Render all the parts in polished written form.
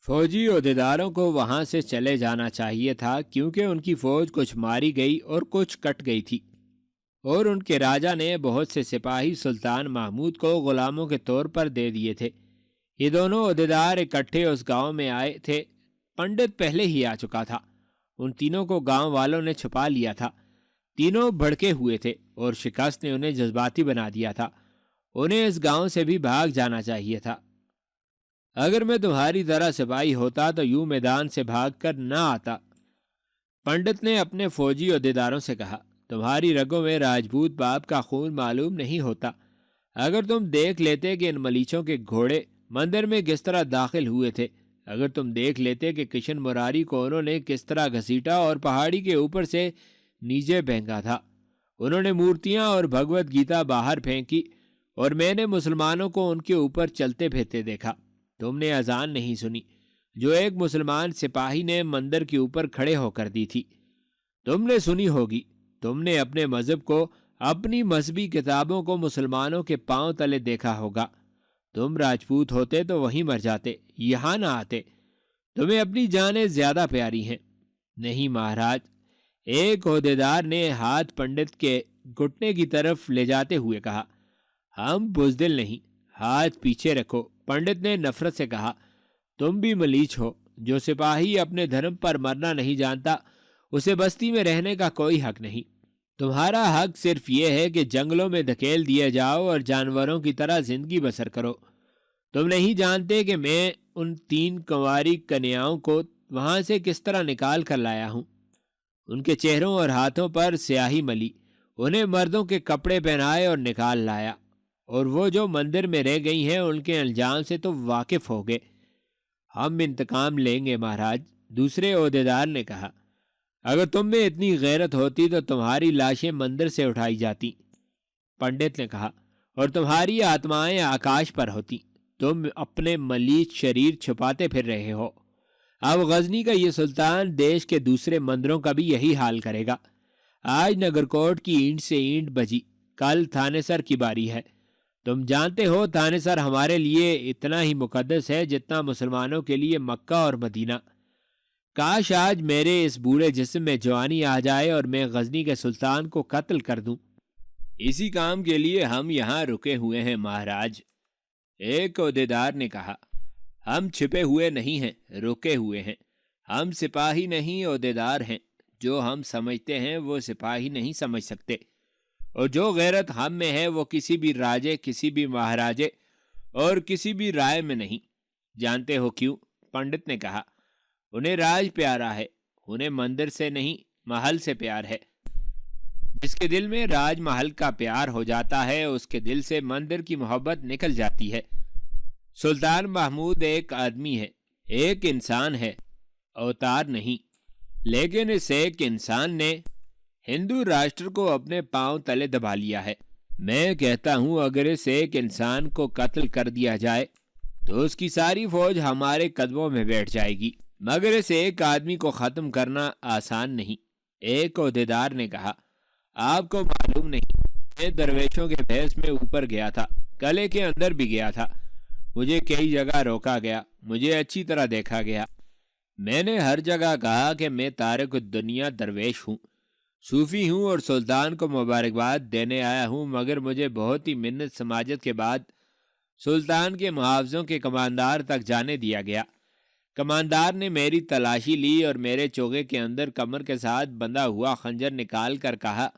فوجی عہدیداروں کو وہاں سے چلے جانا چاہیے تھا، کیونکہ ان کی فوج کچھ ماری گئی اور کچھ کٹ گئی تھی، اور ان کے راجا نے بہت سے سپاہی سلطان محمود کو غلاموں کے طور پر دے دیے تھے۔ یہ دونوں عہدیدار اکٹھے اس گاؤں میں آئے تھے۔ پنڈت پہلے ہی آ چکا تھا۔ ان تینوں کو گاؤں والوں نے چھپا لیا تھا۔ تینوں بھڑکے ہوئے تھے اور شکست نے انہیں جذباتی بنا دیا تھا۔ انہیں اس گاؤں سے بھی بھاگ جانا چاہیے تھا۔ اگر میں تمہاری طرح سپاہی ہوتا تو یوں میدان سے بھاگ کر نہ آتا۔ پنڈت نے اپنے فوجی عہدیداروں سے کہا، تمہاری رگوں میں راجپوت باپ کا خون معلوم نہیں ہوتا۔ اگر تم دیکھ لیتے کہ ان ملیچوں کے گھوڑے مندر میں کس طرح داخل ہوئے تھے، اگر تم دیکھ لیتے کہ کشن مراری کو انہوں نے کس طرح گھسیٹا اور پہاڑی کے اوپر سے نیچے پھینکا تھا، انہوں نے مورتیاں اور بھگوت گیتا باہر پھینکی اور میں نے مسلمانوں کو ان کے اوپر چلتے پھرتے دیکھا۔ تم نے اذان نہیں سنی جو ایک مسلمان سپاہی نے مندر کے اوپر کھڑے ہو کر دی تھی۔ تم نے سنی ہوگی۔ تم نے اپنے مذہب کو، اپنی مذہبی کتابوں کو مسلمانوں کے پاؤں تلے دیکھا ہوگا۔ تم راجپوت ہوتے تو وہیں مر جاتے، یہاں نہ آتے۔ تمہیں اپنی جانیں زیادہ پیاری ہیں۔ نہیں مہاراج، ایک عہدیدار نے ہاتھ پنڈت کے گھٹنے کی طرف لے جاتے ہوئے کہا۔ ہم بزدل نہیں، ہاتھ پیچھے رکھو۔ پنڈت نے نفرت سے کہا، تم بھی ملیچ ہو۔ جو سپاہی اپنے دھرم پر مرنا نہیں جانتا، اسے بستی میں رہنے کا کوئی حق نہیں۔ تمہارا حق صرف یہ ہے کہ جنگلوں میں دھکیل دیے جاؤ اور جانوروں کی طرح زندگی بسر کرو۔ تم نہیں جانتے کہ میں ان 3 کنواری کنیاؤں کو وہاں سے کس طرح نکال کر لایا ہوں۔ ان کے چہروں اور ہاتھوں پر سیاہی ملی، انہیں مردوں کے کپڑے پہنائے اور نکال لایا، اور وہ جو مندر میں رہ گئی ہیں ان کے انجام سے تو واقف ہو گئے۔ ہم انتقام لیں گے مہاراج، دوسرے عہدیدار نے کہا۔ اگر تم میں اتنی غیرت ہوتی تو تمہاری لاشیں مندر سے اٹھائی جاتی، پنڈت نے کہا، اور تمہاری آتمائیں آکاش پر ہوتی۔ تم اپنے ملیچ شریر چھپاتے پھر رہے ہو۔ اب غزنی کا یہ سلطان دیش کے دوسرے مندروں کا بھی یہی حال کرے گا۔ آج نگرکوٹ کی اینٹ سے اینٹ بجی، کل تھانے سر کی باری ہے۔ تم جانتے ہو تھانے سر ہمارے لیے اتنا ہی مقدس ہے جتنا مسلمانوں کے لیے مکہ اور مدینہ۔ کاش آج میرے اس بوڑھے جسم میں جوانی آ جائے اور میں غزنی کے سلطان کو قتل کر دوں۔ اسی کام کے لیے ہم یہاں رکے ہوئے ہیں مہاراج، ایک عہدیدار نے کہا۔ ہم چھپے ہوئے نہیں ہیں، رکے ہوئے ہیں۔ ہم سپاہی نہیں عہدیدار ہیں۔ جو ہم سمجھتے ہیں وہ سپاہی نہیں سمجھ سکتے، اور جو غیرت ہم میں ہے وہ کسی بھی راجے، کسی بھی مہاراجے اور کسی بھی رائے میں نہیں۔ جانتے ہو کیوں؟ پنڈت نے کہا۔ انہیں راج پیارا ہے، انہیں مندر سے نہیں محل سے پیار ہے۔ جس کے دل میں راج محل کا پیار ہو جاتا ہے اس کے دل سے مندر کی محبت نکل جاتی ہے۔ سلطان محمود ایک آدمی ہے، ایک انسان ہے، اوتار نہیں، لیکن اس ایک انسان نے ہندو راشٹر کو اپنے پاؤں تلے دبا لیا ہے۔ میں کہتا ہوں اگر اس ایک انسان کو قتل کر دیا جائے تو اس کی ساری فوج ہمارے قدموں میں بیٹھ جائے گی، مگر اس ایک آدمی کو ختم کرنا آسان نہیں۔ ایک عہدیدار نے کہا، آپ کو معلوم نہیں، میں درویشوں کے بھیس میں اوپر گیا تھا، قلعے کے اندر بھی گیا تھا، مجھے کئی جگہ روکا گیا، مجھے اچھی طرح دیکھا گیا۔ میں نے ہر جگہ کہا کہ میں تارک الدنیا درویش ہوں، صوفی ہوں اور سلطان کو مبارکباد دینے آیا ہوں، مگر مجھے بہت ہی منت سماجت کے بعد سلطان کے محافظوں کے کماندار تک جانے دیا گیا۔ کماندار نے میری تلاشی لی اور میرے چوغے کے اندر کمر کے ساتھ بندھا ہوا خنجر نکال کر کہا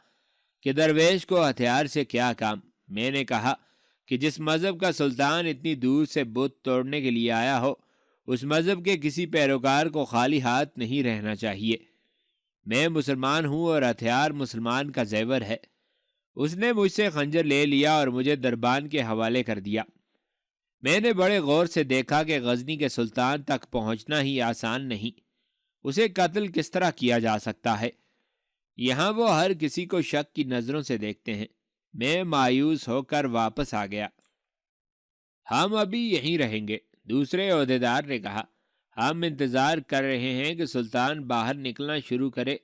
کہ درویش کو ہتھیار سے کیا کام۔ میں نے کہا کہ جس مذہب کا سلطان اتنی دور سے بت توڑنے کے لیے آیا ہو، اس مذہب کے کسی پیروکار کو خالی ہاتھ نہیں رہنا چاہیے۔ میں مسلمان ہوں اور ہتھیار مسلمان کا زیور ہے۔ اس نے مجھ سے خنجر لے لیا اور مجھے دربان کے حوالے کر دیا۔ میں نے بڑے غور سے دیکھا کہ غزنی کے سلطان تک پہنچنا ہی آسان نہیں، اسے قتل کس طرح کیا جا سکتا ہے۔ یہاں وہ ہر کسی کو شک کی نظروں سے دیکھتے ہیں۔ میں مایوس ہو کر واپس آ گیا۔ ہم ابھی یہیں رہیں گے، دوسرے عہدیدار نے کہا۔ ہم انتظار کر رہے ہیں کہ سلطان باہر نکلنا شروع کرے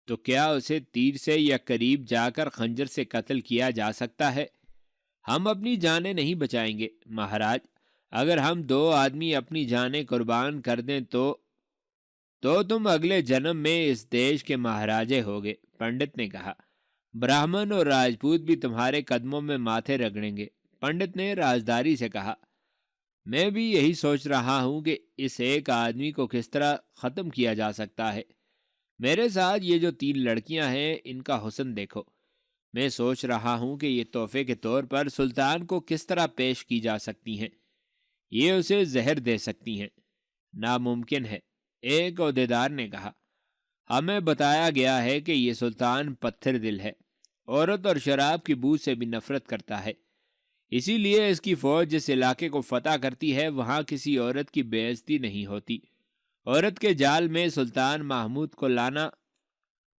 تو کیا اسے تیر سے یا قریب جا کر خنجر سے قتل کیا جا سکتا ہے؟ ہم اپنی جانیں نہیں بچائیں گے مہاراج، اگر ہم 2 آدمی اپنی جانیں قربان کر دیں تو تم اگلے جنم میں اس دیش کے مہاراجے ہوگے، پنڈت نے کہا۔ براہمن اور راجپوت بھی تمہارے قدموں میں ماتھے رگڑیں گے، پنڈت نے رازداری سے کہا۔ میں بھی یہی سوچ رہا ہوں کہ اس ایک آدمی کو کس طرح ختم کیا جا سکتا ہے۔ میرے ساتھ یہ جو 3 لڑکیاں ہیں، ان کا حسن دیکھو۔ میں سوچ رہا ہوں کہ یہ تحفے کے طور پر سلطان کو کس طرح پیش کی جا سکتی ہیں۔ یہ اسے زہر دے سکتی ہیں۔ ناممکن ہے، ایک عہدیدار نے کہا۔ ہمیں بتایا گیا ہے کہ یہ سلطان پتھر دل ہے، عورت اور شراب کی بو سے بھی نفرت کرتا ہے۔ اسی لیے اس کی فوج جس علاقے کو فتح کرتی ہے وہاں کسی عورت کی بے عزتی نہیں ہوتی۔ عورت کے جال میں سلطان محمود کو لانا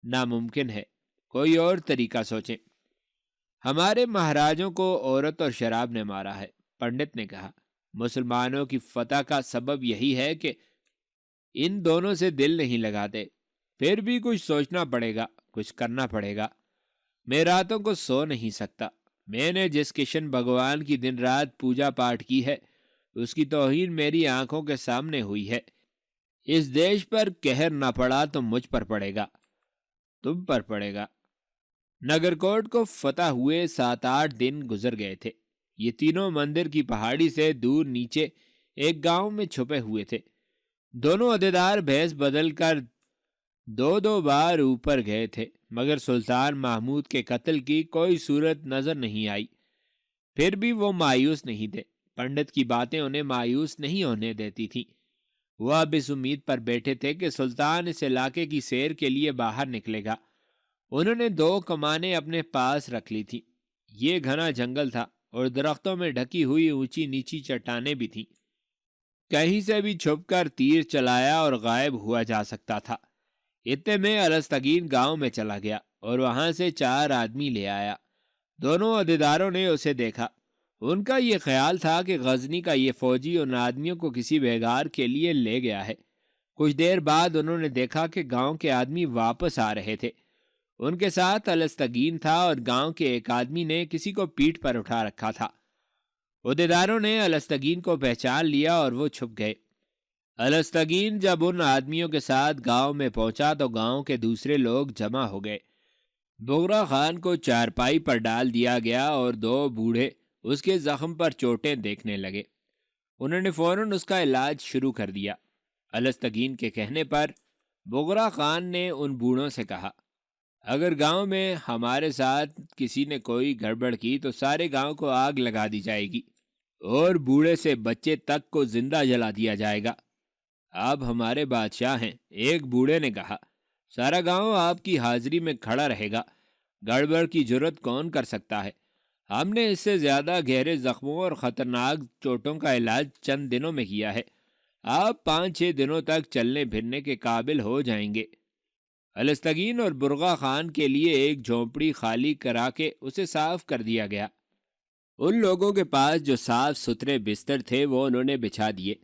ناممکن ہے، کوئی اور طریقہ سوچیں۔ ہمارے مہاراجوں کو عورت اور شراب نے مارا ہے، پنڈت نے کہا۔ مسلمانوں کی فتح کا سبب یہی ہے کہ ان دونوں سے دل نہیں لگاتے۔ پھر بھی کچھ سوچنا پڑے گا، کچھ کرنا پڑے گا۔ میں راتوں کو سو نہیں سکتا۔ میں نے جس کشن بھگوان کی دن رات پوجا پاٹ کی ہے اس کی توہین میری آنکھوں کے سامنے ہوئی ہے۔ اس دیش پر قہر نہ پڑا تو مجھ پر پڑے گا، تم پر پڑے گا۔ نگرکوٹ کو فتح ہوئے 7-8 دن گزر گئے تھے۔ یہ تینوں مندر کی پہاڑی سے دور نیچے ایک گاؤں میں چھپے ہوئے تھے۔ دونوں عہدیدار بھیس بدل کر 2 بار اوپر گئے تھے، مگر سلطان محمود کے قتل کی کوئی صورت نظر نہیں آئی۔ پھر بھی وہ مایوس نہیں تھے۔ پنڈت کی باتیں انہیں مایوس نہیں ہونے دیتی تھیں۔ وہ اب اس امید پر بیٹھے تھے کہ سلطان اس علاقے کی سیر کے لیے باہر نکلے گا۔ انہوں نے 2 کمانیں اپنے پاس رکھ لی تھیں۔ یہ گھنا جنگل تھا اور درختوں میں ڈھکی ہوئی اونچی نیچی چٹانیں بھی تھیں۔ کہیں سے بھی چھپ کر تیر چلایا اور غائب ہوا جا سکتا تھا۔ اتنے میں الستگین گاؤں میں چلا گیا اور وہاں سے 4 آدمی لے آیا۔ دونوں عہدیداروں نے اسے دیکھا۔ ان کا یہ خیال تھا کہ غزنی کا یہ فوجی ان آدمیوں کو کسی بھیگار کے لیے لے گیا ہے۔ کچھ دیر بعد انہوں نے دیکھا کہ گاؤں کے آدمی واپس آ رہے تھے۔ ان کے ساتھ الستگین تھا اور گاؤں کے ایک آدمی نے کسی کو پیٹھ پر اٹھا رکھا تھا۔ عہدیداروں نے الستگین کو پہچان لیا اور وہ چھپ گئے۔ الستگین جب ان آدمیوں کے ساتھ گاؤں میں پہنچا تو گاؤں کے دوسرے لوگ جمع ہو گئے۔ بغرا خان کو چارپائی پر ڈال دیا گیا اور 2 بوڑھے اس کے زخم پر چوٹیں دیکھنے لگے۔ انہوں نے فوراً اس کا علاج شروع کر دیا۔ الستگین کے کہنے پر بغرا خان نے ان بوڑھوں سے کہا، اگر گاؤں میں ہمارے ساتھ کسی نے کوئی گڑبڑ کی تو سارے گاؤں کو آگ لگا دی جائے گی اور بوڑھے سے بچے تک کو زندہ جلا دیا جائے گا۔ آپ ہمارے بادشاہ ہیں، ایک بوڑھے نے کہا۔ سارا گاؤں آپ کی حاضری میں کھڑا رہے گا۔ گڑبڑ کی جرت کون کر سکتا ہے؟ ہم نے اس سے زیادہ گہرے زخموں اور خطرناک چوٹوں کا علاج چند دنوں میں کیا ہے۔ آپ 5-6 دنوں تک چلنے پھرنے کے قابل ہو جائیں گے۔ الستگین اور برغا خان کے لیے ایک جھونپڑی خالی کرا کے اسے صاف کر دیا گیا۔ ان لوگوں کے پاس جو صاف ستھرے بستر تھے وہ انہوں نے بچھا دیے۔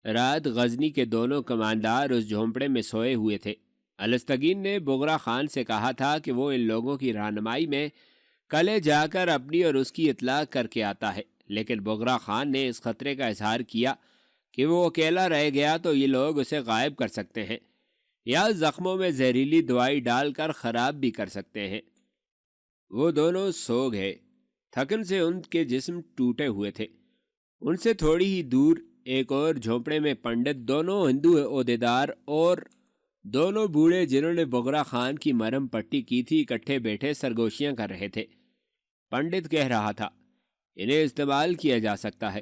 رات غزنی کے دونوں کماندار اس جھونپڑے میں سوئے ہوئے تھے۔ الستگین نے بغرا خان سے کہا تھا کہ وہ ان لوگوں کی رہنمائی میں کلے جا کر اپنی اور اس کی اطلاع کر کے آتا ہے، لیکن بغرا خان نے اس خطرے کا اظہار کیا کہ وہ اکیلا رہ گیا تو یہ لوگ اسے غائب کر سکتے ہیں یا زخموں میں زہریلی دوائی ڈال کر خراب بھی کر سکتے ہیں۔ وہ دونوں سو گئے۔ تھکن سے ان کے جسم ٹوٹے ہوئے تھے۔ ان سے تھوڑی ہی دور ایک اور جھونپڑے میں پنڈت، دونوں ہندو عہدیدار اور دونوں بوڑھے جنہوں نے بغرا خان کی مرہم پٹی کی تھی اکٹھے بیٹھے سرگوشیاں کر رہے تھے۔ پنڈت کہہ رہا تھا، انہیں استعمال کیا جا سکتا ہے۔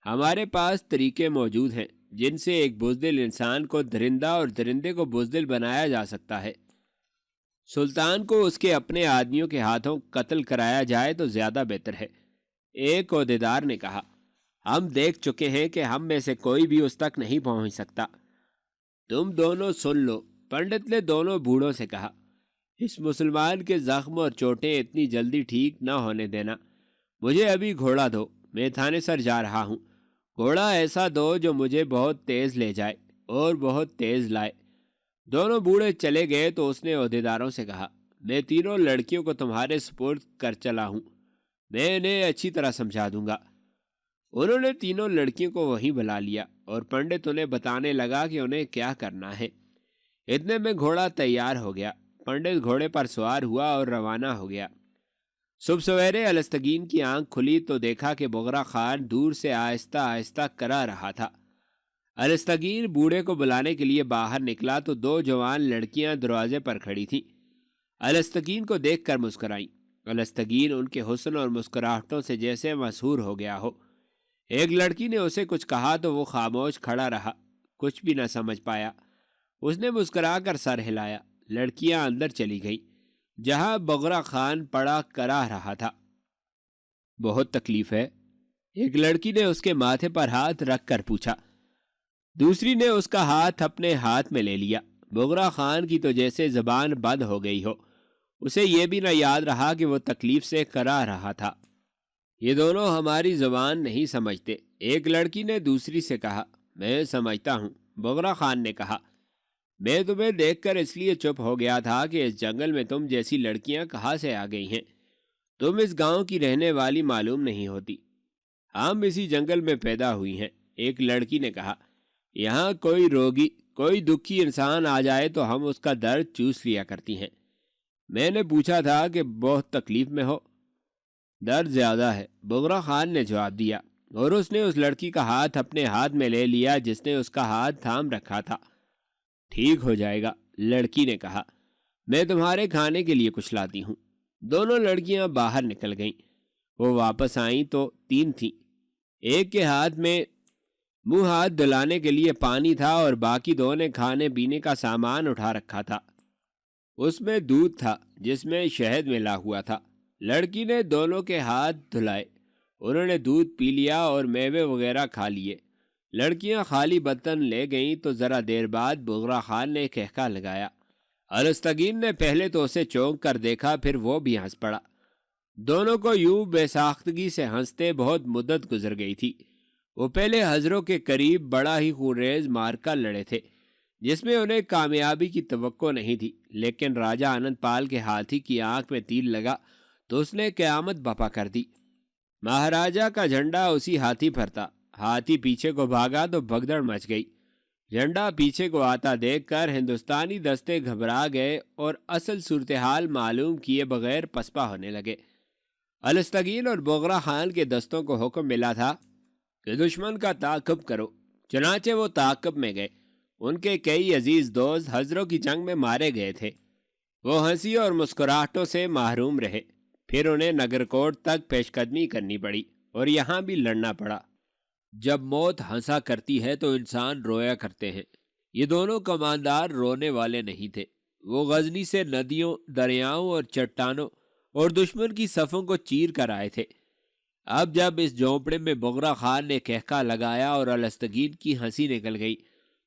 ہمارے پاس طریقے موجود ہیں جن سے ایک بزدل انسان کو درندہ اور درندے کو بزدل بنایا جا سکتا ہے۔ سلطان کو اس کے اپنے آدمیوں کے ہاتھوں قتل کرایا جائے تو زیادہ بہتر ہے، ایک عہدیدار نے کہا۔ ہم دیکھ چکے ہیں کہ ہم میں سے کوئی بھی اس تک نہیں پہنچ سکتا۔ تم دونوں سن لو، پنڈت نے دونوں بوڑھوں سے کہا۔ اس مسلمان کے زخم اور چوٹیں اتنی جلدی ٹھیک نہ ہونے دینا۔ مجھے ابھی گھوڑا دو، میں تھانے سر جا رہا ہوں۔ گھوڑا ایسا دو جو مجھے بہت تیز لے جائے اور بہت تیز لائے۔ دونوں بوڑھے چلے گئے تو اس نے عہدیداروں سے کہا، میں تینوں لڑکیوں کو تمہارے سپرد کر چلا ہوں، میں انہیں اچھی طرح سمجھا دوں گا۔ انہوں نے تینوں لڑکیوں کو وہیں بلا لیا اور پنڈت انہیں بتانے لگا کہ انہیں کیا کرنا ہے۔ اتنے میں گھوڑا تیار ہو گیا۔ پنڈت گھوڑے پر سوار ہوا اور روانہ ہو گیا۔ صبح سویرے الستگین کی آنکھ کھلی تو دیکھا کہ بغرا خان دور سے آہستہ آہستہ کرا رہا تھا۔ الستگین بوڑھے کو بلانے کے لیے باہر نکلا تو دو جوان لڑکیاں دروازے پر کھڑی تھیں۔ الستگین کو دیکھ کر مسکرائیں۔ الستگین ان کے حسن اور مسکراہٹوں سے جیسے مسحور ہو گیا ہو۔ ایک لڑکی نے اسے کچھ کہا تو وہ خاموش کھڑا رہا، کچھ بھی نہ سمجھ پایا۔ اس نے مسکرا کر سر ہلایا۔ لڑکیاں اندر چلی گئیں، جہاں بغرا خان پڑا کرا رہا تھا۔ بہت تکلیف ہے؟ ایک لڑکی نے اس کے ماتھے پر ہاتھ رکھ کر پوچھا۔ دوسری نے اس کا ہاتھ اپنے ہاتھ میں لے لیا۔ بغرا خان کی تو جیسے زبان بند ہو گئی ہو۔ اسے یہ بھی نہ یاد رہا کہ وہ تکلیف سے کرا رہا تھا۔ یہ دونوں ہماری زبان نہیں سمجھتے، ایک لڑکی نے دوسری سے کہا۔ میں سمجھتا ہوں، بغرا خان نے کہا۔ میں تمہیں دیکھ کر اس لیے چپ ہو گیا تھا کہ اس جنگل میں تم جیسی لڑکیاں کہاں سے آ گئی ہیں؟ تم اس گاؤں کی رہنے والی معلوم نہیں ہوتی۔ ہم اسی جنگل میں پیدا ہوئی ہیں، ایک لڑکی نے کہا۔ یہاں کوئی روگی، کوئی دکھی انسان آ جائے تو ہم اس کا درد چوس لیا کرتی ہیں۔ میں نے پوچھا تھا کہ بہت تکلیف میں ہو؟ درد زیادہ ہے، بغرا خان نے جواب دیا، اور اس نے اس لڑکی کا ہاتھ اپنے ہاتھ میں لے لیا جس نے اس کا ہاتھ تھام رکھا تھا۔ ٹھیک ہو جائے گا، لڑکی نے کہا۔ میں تمہارے کھانے کے لیے کچھ لاتی ہوں۔ دونوں لڑکیاں باہر نکل گئیں۔ وہ واپس آئیں تو تین تھیں۔ ایک کے ہاتھ میں منہ ہاتھ دلانے کے لیے پانی تھا اور باقی دو نے کھانے پینے کا سامان اٹھا رکھا تھا۔ اس میں دودھ تھا جس میں شہد ملا ہوا تھا۔ لڑکی نے دونوں کے ہاتھ دھلائے، انہوں نے دودھ پی لیا اور میوے وغیرہ کھا لیے۔ لڑکیاں خالی برتن لے گئیں تو ذرا دیر بعد بغرا خان نے کہکا لگایا۔ الستگین نے پہلے تو اسے چونک کر دیکھا، پھر وہ بھی ہنس پڑا۔ دونوں کو یوں بے ساختگی سے ہنستے بہت مدت گزر گئی تھی۔ وہ پہلے ہزروں کے قریب بڑا ہی خونریز مارکا لڑے تھے جس میں انہیں کامیابی کی توقع نہیں تھی، لیکن راجہ آنند پال کے ہاتھی کی آنکھ میں تیر لگا تو اس نے قیامت بپا کر دی۔ مہاراجہ کا جھنڈا اسی ہاتھی پر تھا۔ ہاتھی پیچھے کو بھاگا تو بھگدڑ مچ گئی۔ جھنڈا پیچھے کو آتا دیکھ کر ہندوستانی دستے گھبرا گئے اور اصل صورتحال معلوم کیے بغیر پسپا ہونے لگے۔ الستگین اور بغرا خان کے دستوں کو حکم ملا تھا کہ دشمن کا تعاقب کرو، چنانچہ وہ تعاقب میں گئے۔ ان کے کئی عزیز دوست ہزروں کی جنگ میں مارے گئے تھے۔ وہ ہنسی اور مسکراہٹوں سے محروم رہے۔ پھر انہیں نگرکوٹ تک پیش قدمی کرنی پڑی اور یہاں بھی لڑنا پڑا۔ جب موت ہنسا کرتی ہے تو انسان رویا کرتے ہیں۔ یہ دونوں کماندار رونے والے نہیں تھے۔ وہ غزنی سے ندیوں، دریاؤں اور چٹانوں اور دشمن کی صفوں کو چیر کر آئے تھے۔ اب جب اس جھونپڑے میں بغرا خان نے کہکا لگایا اور الستگین کی ہنسی نکل گئی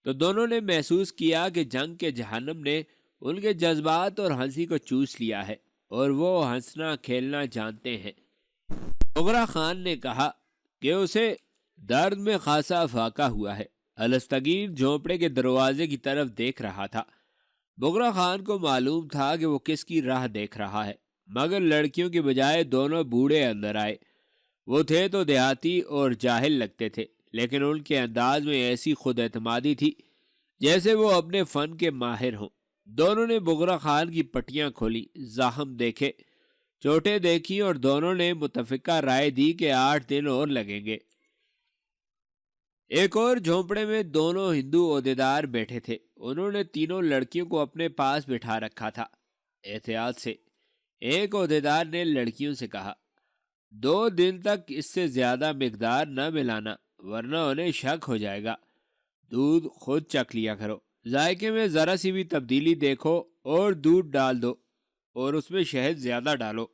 تو دونوں نے محسوس کیا کہ جنگ کے جہنم نے ان کے جذبات اور ہنسی کو چوس لیا ہے اور وہ ہنسنا کھیلنا جانتے ہیں۔ بغرا خان نے کہا کہ اسے درد میں خاصا افاقہ ہوا ہے۔ الستگین جھونپڑے کے دروازے کی طرف دیکھ رہا تھا۔ بغرا خان کو معلوم تھا کہ وہ کس کی راہ دیکھ رہا ہے، مگر لڑکیوں کے بجائے دونوں بوڑھے اندر آئے۔ وہ تھے تو دیہاتی اور جاہل لگتے تھے، لیکن ان کے انداز میں ایسی خود اعتمادی تھی جیسے وہ اپنے فن کے ماہر ہوں۔ دونوں نے بغرا خان کی پٹیاں کھولی، زخم دیکھے، چوٹیں دیکھی اور دونوں نے متفقہ رائے دی کہ 8 دن اور لگیں گے۔ ایک اور جھونپڑے میں دونوں ہندو عہدیدار بیٹھے تھے۔ انہوں نے تینوں لڑکیوں کو اپنے پاس بٹھا رکھا تھا۔ احتیاط سے ایک عہدیدار نے لڑکیوں سے کہا، 2 دن تک اس سے زیادہ مقدار نہ ملانا ورنہ انہیں شک ہو جائے گا۔ دودھ خود چکھ لیا کرو، ذائقے میں ذرا سی بھی تبدیلی دیکھو اور دودھ ڈال دو اور اس میں شہد زیادہ ڈالو۔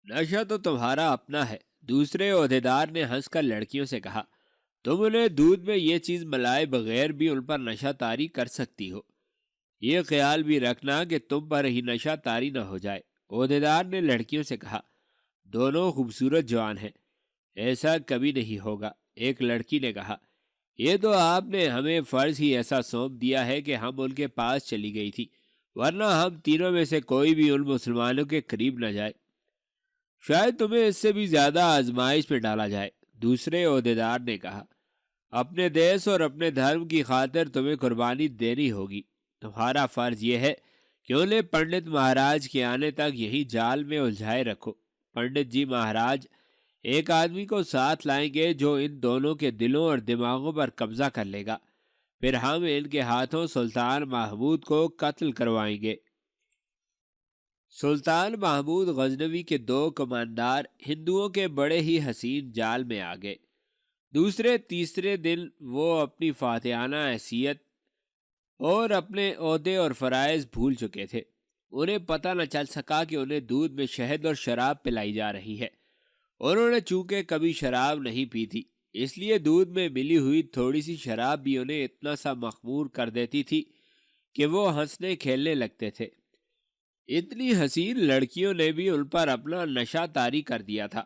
نشہ تو تمہارا اپنا ہے، دوسرے عہدیدار نے ہنس کر لڑکیوں سے کہا۔ تم انہیں دودھ میں یہ چیز ملائے بغیر بھی ان پر نشہ طاری کر سکتی ہو۔ یہ خیال بھی رکھنا کہ تم پر ہی نشہ طاری نہ ہو جائے، عہدیدار نے لڑکیوں سے کہا۔ دونوں خوبصورت جوان ہیں، ایسا کبھی نہیں ہوگا، ایک لڑکی نے کہا۔ یہ تو آپ نے ہمیں فرض ہی ایسا سونپ دیا ہے کہ ہم ان کے پاس چلی گئی تھی، ورنہ ہم تینوں میں سے کوئی بھی ان مسلمانوں کے قریب نہ جائے۔ شاید تمہیں اس سے بھی زیادہ آزمائش میں ڈالا جائے، دوسرے عہدیدار نے کہا، اپنے دیس اور اپنے دھرم کی خاطر تمہیں قربانی دینی ہوگی۔ تمہارا فرض یہ ہے کہ انہیں پنڈت مہاراج کے آنے تک یہی جال میں الجھائے رکھو۔ پنڈت جی مہاراج ایک آدمی کو ساتھ لائیں گے جو ان دونوں کے دلوں اور دماغوں پر قبضہ کر لے گا، پھر ہم ان کے ہاتھوں سلطان محمود کو قتل کروائیں گے۔ سلطان محمود غزنوی کے 2 کماندار ہندوؤں کے بڑے ہی حسین جال میں آ گئے۔ دوسرے تیسرے دن وہ اپنی فاتحانہ حیثیت اور اپنے عہدے اور فرائض بھول چکے تھے۔ انہیں پتہ نہ چل سکا کہ انہیں دودھ میں شہد اور شراب پلائی جا رہی ہے۔ انہوں نے چونکہ کبھی شراب نہیں پی تھی، اس لیے دودھ میں ملی ہوئی تھوڑی سی شراب بھی انہیں اتنا سا مخمور کر دیتی تھی کہ وہ ہنسنے کھیلنے لگتے تھے۔ اتنی حسین لڑکیوں نے بھی ان پر اپنا نشہ طاری کر دیا تھا۔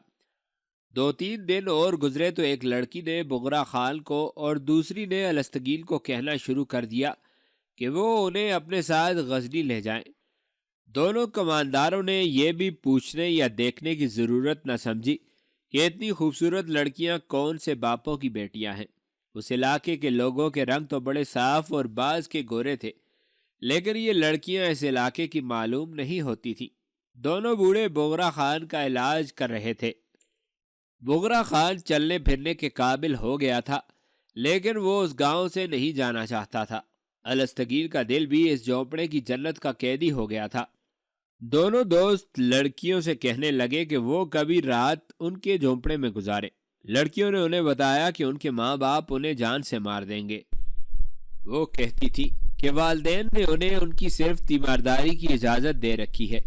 2-3 دن اور گزرے تو ایک لڑکی نے بغرا خان کو اور دوسری نے الستگین کو کہنا شروع کر دیا کہ وہ انہیں اپنے ساتھ غزنی لے جائیں۔ دونوں کمانداروں نے یہ بھی پوچھنے یا دیکھنے کی ضرورت نہ سمجھی کہ اتنی خوبصورت لڑکیاں کون سے باپوں کی بیٹیاں ہیں۔ اس علاقے کے لوگوں کے رنگ تو بڑے صاف اور بعض کے گورے تھے، لیکن یہ لڑکیاں اس علاقے کی معلوم نہیں ہوتی تھیں۔ دونوں بوڑھے بغرا خان کا علاج کر رہے تھے۔ بغرا خان چلنے پھرنے کے قابل ہو گیا تھا، لیکن وہ اس گاؤں سے نہیں جانا چاہتا تھا۔ الستگین کا دل بھی اس جھونپڑے کی جنت کا قیدی ہو گیا تھا۔ دونوں دوست لڑکیوں سے کہنے لگے کہ وہ کبھی رات ان کے جھونپڑے میں گزارے۔ لڑکیوں نے انہیں بتایا کہ ان کے ماں باپ انہیں جان سے مار دیں گے۔ وہ کہتی تھی کہ والدین نے انہیں ان کی صرف تیمارداری کی اجازت دے رکھی ہے۔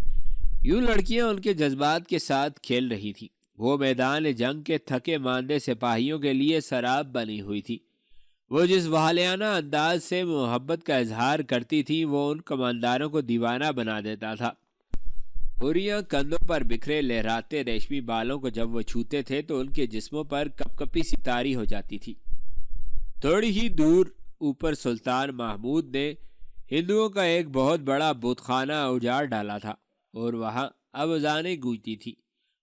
یوں لڑکیاں ان کے جذبات کے ساتھ کھیل رہی تھیں۔ وہ میدان جنگ کے تھکے ماندے سپاہیوں کے لیے سراب بنی ہوئی تھی۔ وہ جس والہانہ انداز سے محبت کا اظہار کرتی تھی وہ ان کمانداروں کو دیوانہ بنا دیتا تھا۔ ہوریاں کندھوں پر بکھرے لہراتے ریشمی بالوں کو جب وہ چھوتے تھے تو ان کے جسموں پر کپ کپی سی طاری ہو جاتی تھی۔ تھوڑی ہی دور اوپر سلطان محمود نے ہندوؤں کا ایک بہت بڑا بت خانہ اجاڑ ڈالا تھا اور وہاں اب اذانیں گونجتی تھی،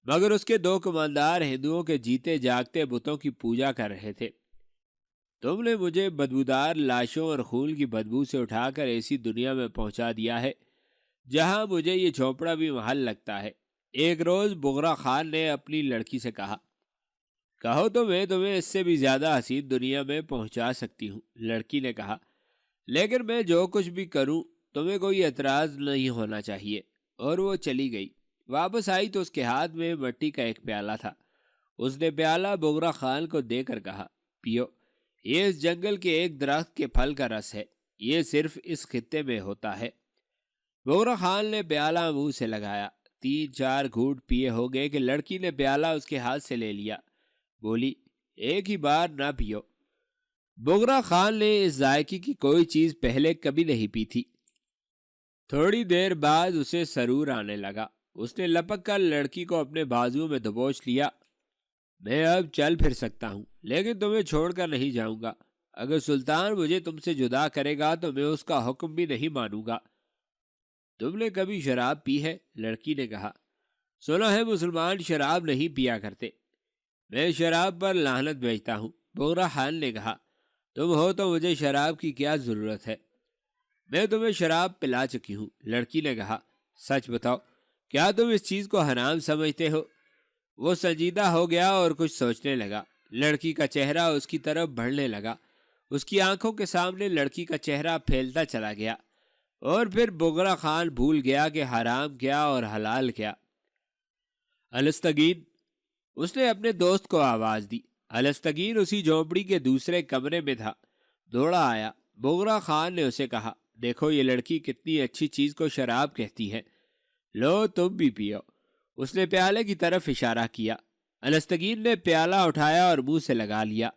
مگر اس کے 2 کماندار ہندوؤں کے جیتے جاگتے بتوں کی پوجا کر رہے تھے۔ تم نے مجھے بدبودار لاشوں اور خون کی بدبو سے اٹھا کر ایسی دنیا میں پہنچا دیا ہے جہاں مجھے یہ جھونپڑا بھی محل لگتا ہے۔ ایک روز بغرا خان نے اپنی لڑکی سے کہا، کہو تو میں تمہیں اس سے بھی زیادہ حسین دنیا میں پہنچا سکتی ہوں۔ لڑکی نے کہا، لیکن میں جو کچھ بھی کروں تمہیں کوئی اعتراض نہیں ہونا چاہیے۔ اور وہ چلی گئی۔ واپس آئی تو اس کے ہاتھ میں مٹی کا ایک پیالہ تھا۔ اس نے پیالہ بغرا خان کو دے کر کہا، پیو، یہ اس جنگل کے ایک درخت کے پھل کا رس ہے، یہ صرف اس خطے میں ہوتا ہے۔ بغرا خان نے پیالہ منہ سے لگایا۔ 3-4 گھونٹ پیے ہو گئے کہ لڑکی نے پیالہ اس کے ہاتھ سے لے لیا۔ بولی، ایک ہی بار نہ پیو۔ بغرا خان نے اس ذائقے کی کوئی چیز پہلے کبھی نہیں پی تھی۔ تھوڑی دیر بعد اسے سرور آنے لگا۔ اس نے لپک کر لڑکی کو اپنے بازو میں دبوچ لیا۔ میں اب چل پھر سکتا ہوں، لیکن تمہیں چھوڑ کر نہیں جاؤں گا۔ اگر سلطان مجھے تم سے جدا کرے گا تو میں اس کا حکم بھی نہیں مانوں گا۔ تم نے کبھی شراب پی ہے؟ لڑکی نے کہا، سنا ہے مسلمان شراب نہیں پیا کرتے۔ میں شراب پر لعنت بھیجتا ہوں۔ بغرا خان نے کہا، تم ہو تو مجھے شراب کی کیا ضرورت ہے؟ میں تمہیں شراب پلا چکی ہوں۔ لڑکی نے کہا، سچ بتاؤ، کیا تم اس چیز کو حرام سمجھتے ہو؟ وہ سنجیدہ ہو گیا اور کچھ سوچنے لگا۔ لڑکی کا چہرہ اس کی طرف بڑھنے لگا۔ اس کی آنکھوں کے سامنے لڑکی کا چہرہ پھیلتا چلا گیا اور پھر بغرا خان بھول گیا کہ حرام کیا اور حلال کیا۔ الستگین، اس نے اپنے دوست کو آواز دی۔ الستگین اسی جھونپڑی کے دوسرے کمرے میں تھا۔ دوڑا آیا۔ بغرا خان نے اسے کہا، دیکھو یہ لڑکی کتنی اچھی چیز کو شراب کہتی ہے، لو تم بھی پیو۔ اس نے پیالے کی طرف اشارہ کیا۔ الستگین نے پیالہ اٹھایا اور منہ سے لگا لیا۔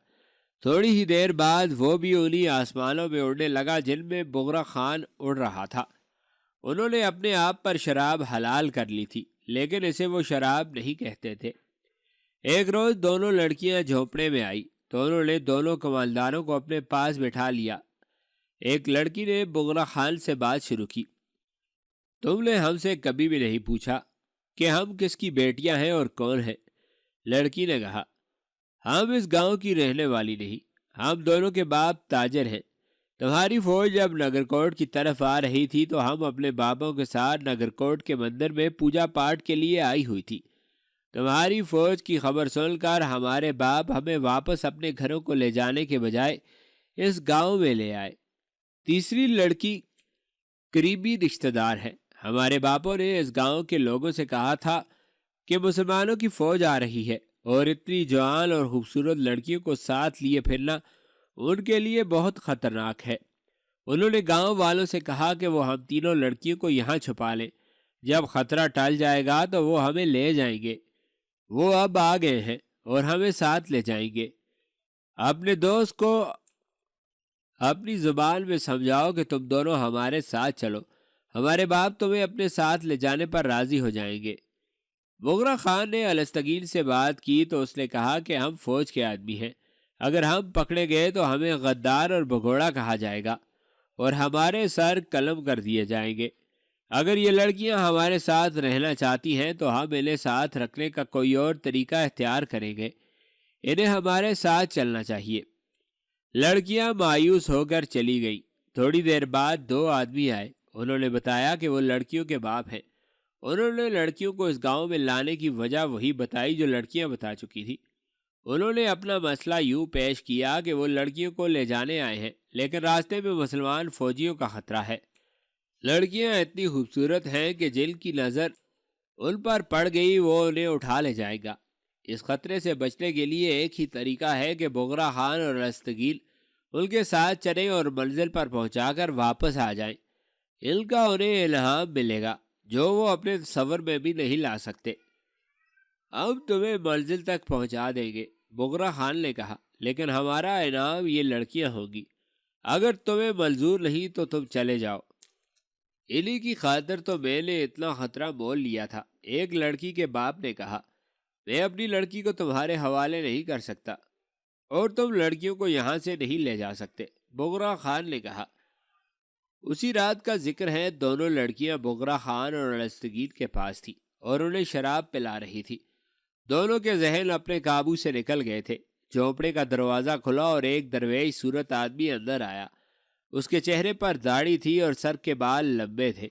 تھوڑی ہی دیر بعد وہ بھی انہی آسمانوں میں اڑنے لگا جن میں بغرا خان اڑ رہا تھا۔ انہوں نے اپنے آپ پر شراب حلال کر لی تھی، لیکن اسے وہ شراب نہیں کہتے تھے۔ ایک روز دونوں لڑکیاں جھونپڑے میں آئی تو انہوں نے دونوں کمالداروں کو اپنے پاس بٹھا لیا۔ ایک لڑکی نے بغرا خان سے بات شروع کی، تم نے ہم سے کبھی بھی نہیں پوچھا کہ ہم کس کی بیٹیاں ہیں اور کون ہیں۔ لڑکی نے کہا، ہم اس گاؤں کی رہنے والی نہیں، ہم دونوں کے باپ تاجر ہیں۔ تمہاری فوج جب نگرکوٹ کی طرف آ رہی تھی تو ہم اپنے باپوں کے ساتھ نگرکوٹ کے مندر میں پوجا پاٹ کے لیے آئی ہوئی تھی۔ تمہاری فوج کی خبر سن کر ہمارے باپ ہمیں واپس اپنے گھروں کو لے جانے کے بجائے اس گاؤں میں لے آئے۔ تیسری لڑکی قریبی رشتہ دار ہے۔ ہمارے باپوں نے اس گاؤں کے لوگوں سے کہا تھا کہ مسلمانوں کی فوج آ رہی ہے اور اتنی جوان اور خوبصورت لڑکیوں کو ساتھ لیے پھرنا ان کے لیے بہت خطرناک ہے۔ انہوں نے گاؤں والوں سے کہا کہ وہ ہم تینوں لڑکیوں کو یہاں چھپا لیں، جب خطرہ ٹل جائے گا تو وہ ہمیں لے جائیں گے۔ وہ اب آ گئے ہیں اور ہمیں ساتھ لے جائیں گے۔ اپنے دوست کو اپنی زبان میں سمجھاؤ کہ تم دونوں ہمارے ساتھ چلو، ہمارے باپ تمہیں اپنے ساتھ لے جانے پر راضی ہو جائیں گے۔ بغرا خان نے الستگین سے بات کی تو اس نے کہا کہ ہم فوج کے آدمی ہیں، اگر ہم پکڑے گئے تو ہمیں غدار اور بھگوڑا کہا جائے گا اور ہمارے سر قلم کر دیے جائیں گے۔ اگر یہ لڑکیاں ہمارے ساتھ رہنا چاہتی ہیں تو ہم انہیں ساتھ رکھنے کا کوئی اور طریقہ اختیار کریں گے، انہیں ہمارے ساتھ چلنا چاہیے۔ لڑکیاں مایوس ہو کر چلی گئی۔ تھوڑی دیر بعد دو آدمی آئے، انہوں نے بتایا کہ وہ لڑکیوں کے باپ ہیں۔ انہوں نے لڑکیوں کو اس گاؤں میں لانے کی وجہ وہی بتائی جو لڑکیاں بتا چکی تھی۔ انہوں نے اپنا مسئلہ یوں پیش کیا کہ وہ لڑکیوں کو لے جانے آئے ہیں لیکن راستے میں مسلمان فوجیوں کا خطرہ ہے۔ لڑکیاں اتنی خوبصورت ہیں کہ جن کی نظر ان پر پڑ گئی وہ انہیں اٹھا لے جائے گا۔ اس خطرے سے بچنے کے لیے ایک ہی طریقہ ہے کہ بغرا خان اور رستگیل ان کے ساتھ چلیں اور منزل پر پہنچا کر واپس آ جائیں۔ ان کا انہیں الہام ملے گا جو وہ اپنے تصور میں بھی نہیں لا سکتے۔ ہم تمہیں منزل تک پہنچا دیں گے، بغرا خان نے کہا، لیکن ہمارا انعام یہ لڑکیاں ہوں گی۔ اگر تمہیں منظور نہیں تو تم چلے جاؤ۔ انہی کی خاطر تو میں نے اتنا خطرہ مول لیا تھا، ایک لڑکی کے باپ نے کہا۔ میں اپنی لڑکی کو تمہارے حوالے نہیں کر سکتا اور تم لڑکیوں کو یہاں سے نہیں لے جا سکتے، بغرا خان نے کہا۔ اسی رات کا ذکر ہے، دونوں لڑکیاں بغرا خان اور رستگیر کے پاس تھی اور انہیں شراب پلا رہی تھی۔ دونوں کے ذہن اپنے قابو سے نکل گئے تھے۔ جھونپڑے کا دروازہ کھلا اور ایک درویش صورت آدمی اندر آیا۔ اس کے چہرے پر داڑھی تھی اور سر کے بال لمبے تھے۔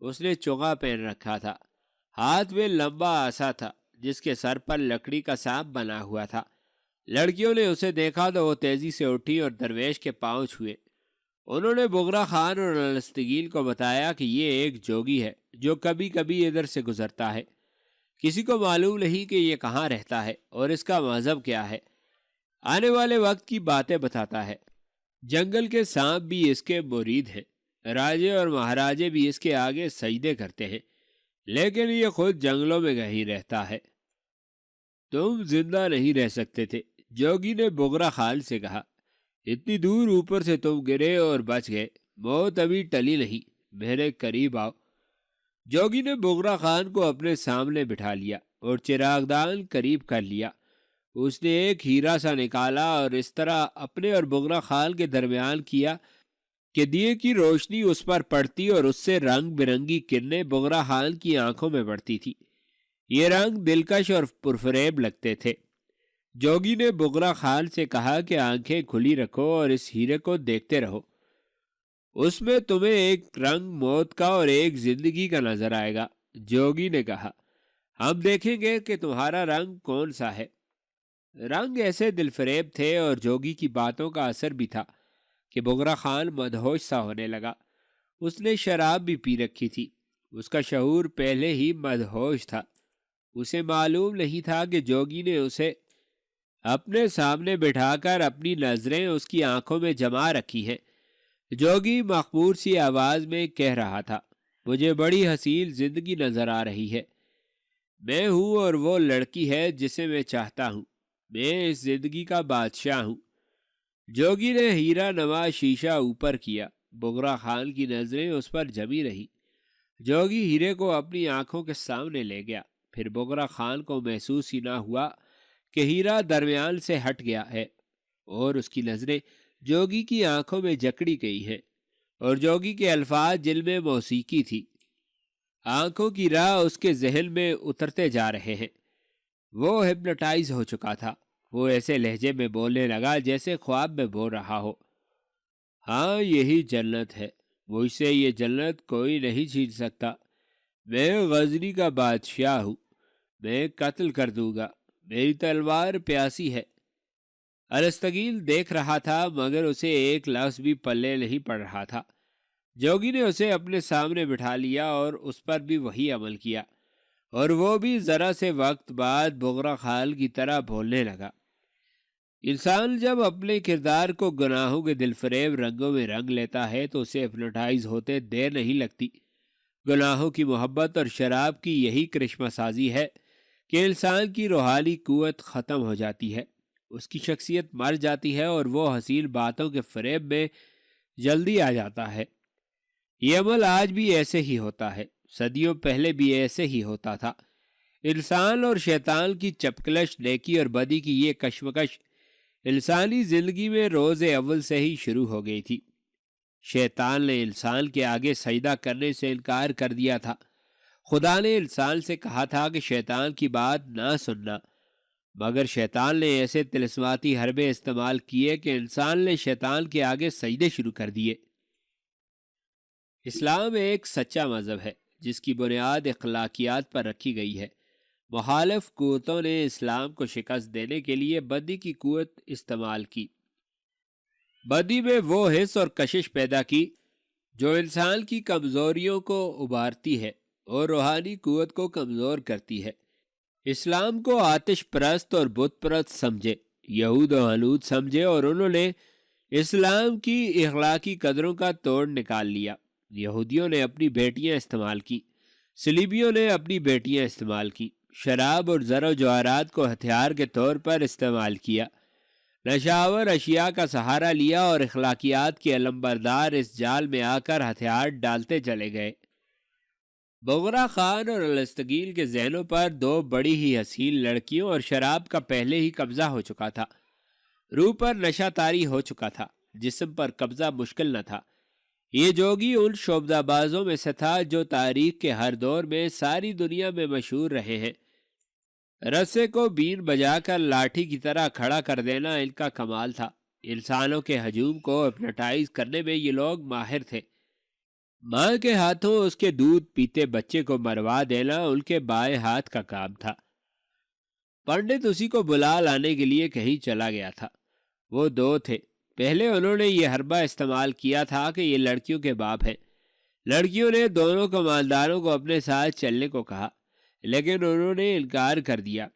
اس نے چوغا پہن رکھا تھا، ہاتھ میں لمبا عصا تھا جس کے سر پر لکڑی کا سانپ بنا ہوا تھا۔ لڑکیوں نے اسے دیکھا تو وہ تیزی سے اٹھی اور درویش کے پاؤں چھوئے۔ انہوں نے بغرا خان اور رستگیل کو بتایا کہ یہ ایک جوگی ہے جو کبھی کبھی ادھر سے گزرتا ہے۔ کسی کو معلوم نہیں کہ یہ کہاں رہتا ہے اور اس کا مذہب کیا ہے۔ آنے والے وقت کی باتیں بتاتا ہے۔ جنگل کے سانپ بھی اس کے مرید ہیں، راجے اور مہاراجے بھی اس کے آگے سجدے کرتے ہیں، لیکن یہ خود جنگلوں میں کہیں رہتا ہے۔ تم زندہ نہیں رہ سکتے تھے، جوگی نے بغرا خان سے کہا۔ اتنی دور اوپر سے تم گرے اور بچ گئے، موت ابھی ٹلی نہیں، میرے قریب آؤ۔ جوگی نے بغرا خان کو اپنے سامنے بٹھا لیا اور چراغ دان قریب کر لیا۔ اس نے ایک ہیرا سا نکالا اور اس طرح اپنے اور بغرا خان کے درمیان کیا کہ دیے کی روشنی اس پر پڑتی اور اس سے رنگ برنگی کرنیں بغرا خان کی آنکھوں میں پڑتی تھی۔ یہ رنگ دلکش اور پرفریب لگتے تھے۔ جوگی نے بغرا خان سے کہا کہ آنکھیں کھلی رکھو اور اس ہیرے کو دیکھتے رہو، اس میں تمہیں ایک رنگ موت کا اور ایک زندگی کا نظر آئے گا۔ جوگی نے کہا، ہم دیکھیں گے کہ تمہارا رنگ کون سا ہے۔ رنگ ایسے دل فریب تھے اور جوگی کی باتوں کا اثر بھی تھا کہ بغرا خان مدہوش سا ہونے لگا۔ اس نے شراب بھی پی رکھی تھی، اس کا شعور پہلے ہی مدہوش تھا۔ اسے معلوم نہیں تھا کہ جوگی نے اسے اپنے سامنے بٹھا کر اپنی نظریں اس کی آنکھوں میں جما رکھی ہیں۔ جوگی مخمور سی آواز میں کہہ رہا تھا، مجھے بڑی حسین زندگی نظر آ رہی ہے۔ میں ہوں اور وہ لڑکی ہے جسے میں چاہتا ہوں، میں اس زندگی کا بادشاہ ہوں۔ جوگی نے ہیرا نما شیشہ اوپر کیا، بغرا خان کی نظریں اس پر جمی رہی۔ جوگی ہیرے کو اپنی آنکھوں کے سامنے لے گیا، پھر بغرا خان کو محسوس ہی نہ ہوا کہ ہیرا درمیان سے ہٹ گیا ہے اور اس کی نظریں جوگی کی آنکھوں میں جکڑی گئی ہیں اور جوگی کے الفاظ جن میں موسیقی تھی، آنکھوں کی راہ اس کے ذہن میں اترتے جا رہے ہیں۔ وہ ہپنوٹائز ہو چکا تھا، وہ ایسے لہجے میں بولنے لگا جیسے خواب میں بول رہا ہو۔ ہاں یہی جنت ہے، مجھ سے یہ جنت کوئی نہیں چھین سکتا۔ میں غزنی کا بادشاہ ہوں، میں قتل کر دوں گا، میری تلوار پیاسی ہے۔ ارسطگیل دیکھ رہا تھا مگر اسے ایک لفظ بھی پلے نہیں پڑ رہا تھا۔ جوگی نے اسے اپنے سامنے بٹھا لیا اور اس پر بھی وہی عمل کیا، اور وہ بھی ذرا سے وقت بعد بغرا خال کی طرح بولنے لگا۔ انسان جب اپنے کردار کو گناہوں کے دل فریب رنگوں میں رنگ لیتا ہے تو اسے ہپنوٹائز ہوتے دیر نہیں لگتی۔ گناہوں کی محبت اور شراب کی یہی کرشمہ سازی ہے کہ انسان کی روحانی قوت ختم ہو جاتی ہے، اس کی شخصیت مر جاتی ہے اور وہ حسین باتوں کے فریب میں جلدی آ جاتا ہے۔ یہ عمل آج بھی ایسے ہی ہوتا ہے، صدیوں پہلے بھی ایسے ہی ہوتا تھا۔ انسان اور شیطان کی چپکلش، نیکی اور بدی کی یہ کشمکش انسانی زندگی میں روز اول سے ہی شروع ہو گئی تھی۔ شیطان نے انسان کے آگے سجدہ کرنے سے انکار کر دیا تھا۔ خدا نے انسان سے کہا تھا کہ شیطان کی بات نہ سننا، مگر شیطان نے ایسے طلسماتی حربے استعمال کیے کہ انسان نے شیطان کے آگے سجدے شروع کر دیے۔ اسلام ایک سچا مذہب ہے جس کی بنیاد اخلاقیات پر رکھی گئی ہے۔ مخالف قوتوں نے اسلام کو شکست دینے کے لیے بدی کی قوت استعمال کی، بدی میں وہ حس اور کشش پیدا کی جو انسان کی کمزوریوں کو ابھارتی ہے اور روحانی قوت کو کمزور کرتی ہے۔ اسلام کو آتش پرست اور بت پرست سمجھے، یہود و ہنود سمجھے، اور انہوں نے اسلام کی اخلاقی قدروں کا توڑ نکال لیا۔ یہودیوں نے اپنی بیٹیاں استعمال کی، صلیبیوں نے اپنی بیٹیاں استعمال کی، شراب اور زر و جواہرات کو ہتھیار کے طور پر استعمال کیا، نشاور اشیاء کا سہارا لیا اور اخلاقیات کے علمبردار اس جال میں آ کر ہتھیار ڈالتے چلے گئے۔ بغرا خان اور الستگیل کے ذہنوں پر دو بڑی ہی حسین لڑکیوں اور شراب کا پہلے ہی قبضہ ہو چکا تھا۔ روح پر نشہ طاری ہو چکا تھا، جسم پر قبضہ مشکل نہ تھا۔ یہ جوگی ان شعبدہ بازوں میں سے تھا جو تاریخ کے ہر دور میں ساری دنیا میں مشہور رہے ہیں۔ رسے کو بین بجا کر لاٹھی کی طرح کھڑا کر دینا ان کا کمال تھا۔ انسانوں کے ہجوم کو ہپنوٹائز کرنے میں یہ لوگ ماہر تھے۔ ماں کے ہاتھوں اس کے دودھ پیتے بچے کو مروا دینا ان کے بائیں ہاتھ کا کام تھا۔ پنڈت اسی کو بلا لانے کے لیے کہیں چلا گیا تھا۔ وہ دو تھے۔ پہلے انہوں نے یہ حربہ استعمال کیا تھا کہ یہ لڑکیوں کے باپ ہیں۔ لڑکیوں نے دونوں کمالداروں کو اپنے ساتھ چلنے کو کہا، لیکن انہوں نے انکار کر دیا۔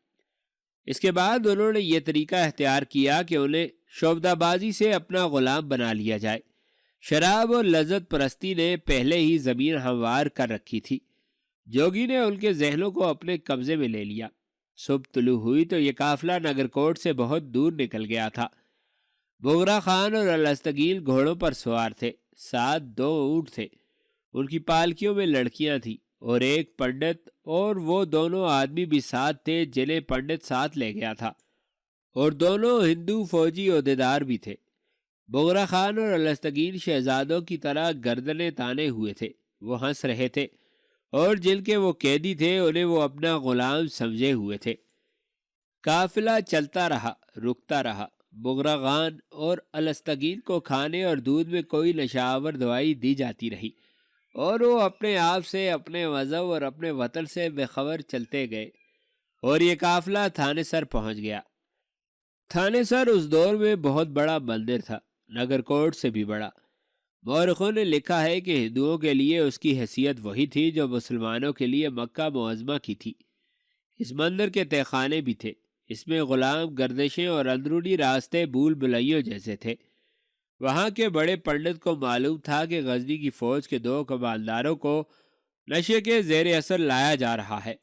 اس کے بعد انہوں نے یہ طریقہ اختیار کیا کہ انہیں شعبدہ بازی سے اپنا غلام بنا لیا جائے۔ شراب اور لذت پرستی نے پہلے ہی زمین ہموار کر رکھی تھی۔ جوگی نے ان کے ذہنوں کو اپنے قبضے میں لے لیا۔ صبح طلوع ہوئی تو یہ قافلہ نگرکوٹ سے بہت دور نکل گیا تھا۔ بغرا خان اور الستگیل گھوڑوں پر سوار تھے، ساتھ دو اونٹ تھے، ان کی پالکیوں میں لڑکیاں تھیں اور ایک پنڈت، اور وہ دونوں آدمی بھی ساتھ تھے جنہیں پنڈت ساتھ لے گیا تھا، اور دونوں ہندو فوجی عہدیدار بھی تھے۔ بغرا خان اور الستگیل شہزادوں کی طرح گردنیں تانے ہوئے تھے، وہ ہنس رہے تھے، اور جن کے وہ قیدی تھے انہیں وہ اپنا غلام سمجھے ہوئے تھے۔ قافلہ چلتا رہا، رکتا رہا۔ بغرا خان اور الستگیل کو کھانے اور دودھ میں کوئی نشاور دوائی دی جاتی رہی، اور وہ اپنے آپ سے، اپنے مذہب اور اپنے وطن سے بے خبر چلتے گئے، اور یہ قافلہ تھانے سر پہنچ گیا۔ تھانے سر اس دور میں بہت بڑا مندر تھا، نگرکوٹ سے بھی بڑا۔ مورخوں نے لکھا ہے کہ ہندوؤں کے لیے اس کی حیثیت وہی تھی جو مسلمانوں کے لیے مکہ معظمہ کی تھی۔ اس مندر کے تہہ خانے بھی تھے، اس میں غلام گردشیں اور اندرونی راستے بھول بھلائیوں جیسے تھے۔ وہاں کے بڑے پنڈت کو معلوم تھا کہ غزنی کی فوج کے دو کمالداروں کو نشے کے زیر اثر لایا جا رہا ہے،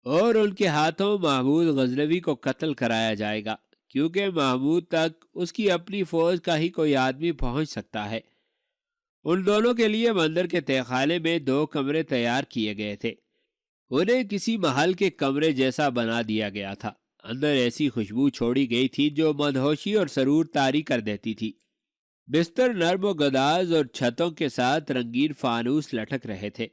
اور ان کے ہاتھوں محمود غزنوی کو قتل کرایا جائے گا، کیونکہ محمود تک اس کی اپنی فوج کا ہی کوئی آدمی پہنچ سکتا ہے۔ ان دونوں کے لیے مندر کے تہہ خانے میں دو کمرے تیار کیے گئے تھے۔ انہیں کسی محل کے کمرے جیسا بنا دیا گیا تھا۔ اندر ایسی خوشبو چھوڑی گئی تھی جو مدہوشی اور سرور طاری کر دیتی تھی۔ بستر نرم و گداز اور چھتوں کے ساتھ رنگین فانوس لٹک رہے تھے۔